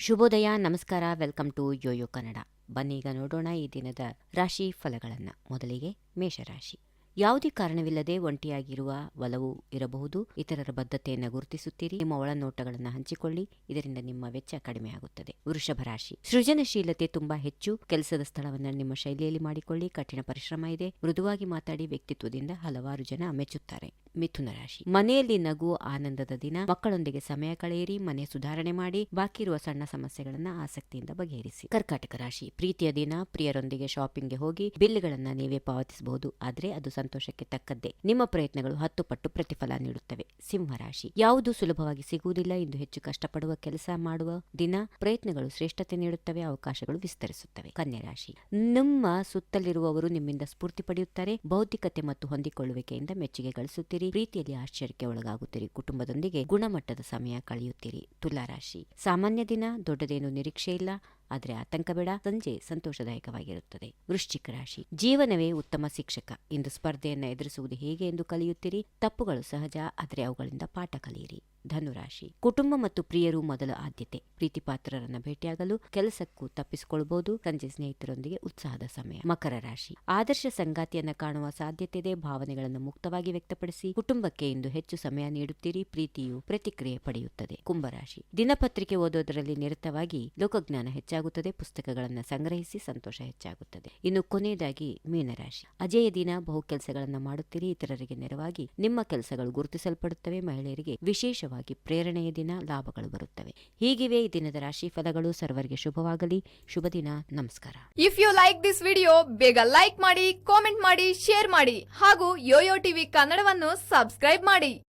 ಶುಭೋದಯ, ನಮಸ್ಕಾರ, welcome to Yoyo Kannada. ಬನ್ನೀಗ ನೋಡೋಣ ಈ ದಿನದ ರಾಶಿ ಫಲಗಳನ್ನು. ಮೊದಲಿಗೆ ಮೇಷರಾಶಿ. ಯಾವುದೇ ಕಾರಣವಿಲ್ಲದೆ ಒಂಟಿಯಾಗಿರುವ ಒಲವು ಇರಬಹುದು. ಇತರರ ಬದ್ಧತೆಯನ್ನು ಗುರುತಿಸುತ್ತೀರಿ. ನಿಮ್ಮ ಒಳನೋಟಗಳನ್ನು ಹಂಚಿಕೊಳ್ಳಿ, ಇದರಿಂದ ನಿಮ್ಮ ವೆಚ್ಚ ಕಡಿಮೆಯಾಗುತ್ತದೆ. ವೃಷಭ ರಾಶಿ. ಸೃಜನಶೀಲತೆ ತುಂಬಾ ಹೆಚ್ಚು. ಕೆಲಸದ ಸ್ಥಳವನ್ನು ನಿಮ್ಮ ಶೈಲಿಯಲ್ಲಿ ಮಾಡಿಕೊಳ್ಳಿ. ಕಠಿಣ ಪರಿಶ್ರಮ ಇದೆ. ಮೃದುವಾಗಿ ಮಾತಾಡಿ, ವ್ಯಕ್ತಿತ್ವದಿಂದ ಹಲವಾರು ಜನ ಮೆಚ್ಚುತ್ತಾರೆ. ಮಿಥುನ ರಾಶಿ. ಮನೆಯಲ್ಲಿ ನಗು, ಆನಂದದ ದಿನ. ಮಕ್ಕಳೊಂದಿಗೆ ಸಮಯ ಕಳೆಯಿರಿ. ಮನೆ ಸುಧಾರಣೆ ಮಾಡಿ. ಬಾಕಿ ಇರುವ ಸಣ್ಣ ಸಮಸ್ಯೆಗಳನ್ನು ಆಸಕ್ತಿಯಿಂದ ಬಗೆಹರಿಸಿ. ಕರ್ಕಾಟಕ ರಾಶಿ. ಪ್ರೀತಿಯ ದಿನ. ಪ್ರಿಯರೊಂದಿಗೆ ಶಾಪಿಂಗ್ಗೆ ಹೋಗಿ ಬಿಲ್ಗಳನ್ನು ನೀವೇ ಪಾವತಿಸಬಹುದು, ಆದರೆ ಅದು ಸಂತೋಷಕ್ಕೆ ತಕ್ಕದ್ದೇ. ನಿಮ್ಮ ಪ್ರಯತ್ನಗಳು 10 ಪಟ್ಟು ಪ್ರತಿಫಲ ನೀಡುತ್ತವೆ. ಸಿಂಹರಾಶಿ. ಯಾವುದು ಸುಲಭವಾಗಿ ಸಿಗುವುದಿಲ್ಲ. ಇಂದು ಹೆಚ್ಚು ಕಷ್ಟಪಡುವ ಕೆಲಸ ಮಾಡುವ ದಿನ. ಪ್ರಯತ್ನಗಳು ಶ್ರೇಷ್ಠತೆ ನೀಡುತ್ತವೆ. ಅವಕಾಶಗಳು ವಿಸ್ತರಿಸುತ್ತವೆ. ಕನ್ಯಾ ರಾಶಿ. ನಿಮ್ಮ ಸುತ್ತಲಿರುವವರು ನಿಮ್ಮಿಂದ ಸ್ಫೂರ್ತಿ ಪಡೆಯುತ್ತಾರೆ. ಬೌದ್ಧಿಕತೆ ಮತ್ತು ಹೊಂದಿಕೊಳ್ಳುವಿಕೆಯಿಂದ ಮೆಚ್ಚುಗೆ ಗಳಿಸುತ್ತೀರಿ. ಪ್ರೀತಿಯಲ್ಲಿ ಆಶ್ಚರ್ಯಕ್ಕೆ ಒಳಗಾಗುತ್ತೀರಿ. ಕುಟುಂಬದೊಂದಿಗೆ ಗುಣಮಟ್ಟದ ಸಮಯ ಕಳೆಯುತ್ತೀರಿ. ತುಲಾರಾಶಿ. ಸಾಮಾನ್ಯ ದಿನ. ದೊಡ್ಡದೇನು ನಿರೀಕ್ಷೆ ಇಲ್ಲ, ಆದರೆ ಆತಂಕ ಬೇಡ. ಸಂಜೆ ಸಂತೋಷದಾಯಕವಾಗಿರುತ್ತದೆ. ವೃಶ್ಚಿಕ ರಾಶಿ. ಜೀವನವೇ ಉತ್ತಮ ಶಿಕ್ಷಕ. ಇಂದು ಸ್ಪರ್ಧೆಯನ್ನು ಎದುರಿಸುವುದು ಹೇಗೆ ಎಂದು ಕಲಿಯುತ್ತೀರಿ. ತಪ್ಪುಗಳು ಸಹಜ, ಆದರೆ ಅವುಗಳಿಂದ ಪಾಠ ಕಲಿಯಿರಿ. ಧನುರಾಶಿ. ಕುಟುಂಬ ಮತ್ತು ಪ್ರಿಯರು ಮೊದಲ ಆದ್ಯತೆ. ಪ್ರೀತಿ ಪಾತ್ರರನ್ನ ಭೇಟಿಯಾಗಲು ಕೆಲಸಕ್ಕೂ ತಪ್ಪಿಸಿಕೊಳ್ಳಬಹುದು. ಸಂಜೆ ಸ್ನೇಹಿತರೊಂದಿಗೆ ಉತ್ಸಾಹದ ಸಮಯ. ಮಕರ ರಾಶಿ. ಆದರ್ಶ ಸಂಗಾತಿಯನ್ನ ಕಾಣುವ ಸಾಧ್ಯತೆ ಇದೆ. ಭಾವನೆಗಳನ್ನು ಮುಕ್ತವಾಗಿ ವ್ಯಕ್ತಪಡಿಸಿ. ಕುಟುಂಬಕ್ಕೆ ಇಂದು ಹೆಚ್ಚು ಸಮಯ ನೀಡುತ್ತೀರಿ. ಪ್ರೀತಿಯು ಪ್ರತಿಕ್ರಿಯೆ ಪಡೆಯುತ್ತದೆ. ಕುಂಭರಾಶಿ. ದಿನಪತ್ರಿಕೆ ಓದೋದರಲ್ಲಿ ನಿರತವಾಗಿ ಲೋಕಜ್ಞಾನ ಹೆಚ್ಚಾಗುತ್ತದೆ. ಪುಸ್ತಕಗಳನ್ನು ಸಂಗ್ರಹಿಸಿ. ಸಂತೋಷ ಹೆಚ್ಚಾಗುತ್ತದೆ. ಇನ್ನು ಕೊನೆಯದಾಗಿ ಮೀನರಾಶಿ. ಅಜೇಯ ದಿನ. ಬಹು ಕೆಲಸಗಳನ್ನು ಮಾಡುತ್ತೀರಿ. ಇತರರಿಗೆ ನೆರವಾಗಿ ನಿಮ್ಮ ಕೆಲಸಗಳು ಗುರುತಿಸಲ್ಪಡುತ್ತವೆ. ಮಹಿಳೆಯರಿಗೆ ವಿಶೇಷವಾಗಿ ಪ್ರೇರಣೆಯ ದಿನ. ಲಾಭಗಳು ಬರುತ್ತವೆ. ಹೀಗಿವೆ ಈ ದಿನದ ರಾಶಿ ಫಲಗಳು. ಸರ್ವರಿಗೆ ಶುಭವಾಗಲಿ. ಶುಭ ದಿನ. ನಮಸ್ಕಾರ. If you like this video, ಬೇಗ ಲೈಕ್ ಮಾಡಿ, ಕಾಮೆಂಟ್ ಮಾಡಿ, ಶೇರ್ ಮಾಡಿ ಹಾಗೂ ಯೋಯೋ ಟಿವಿ ಕನ್ನಡವನ್ನು ಸಬ್ಸ್ಕ್ರೈಬ್ ಮಾಡಿ.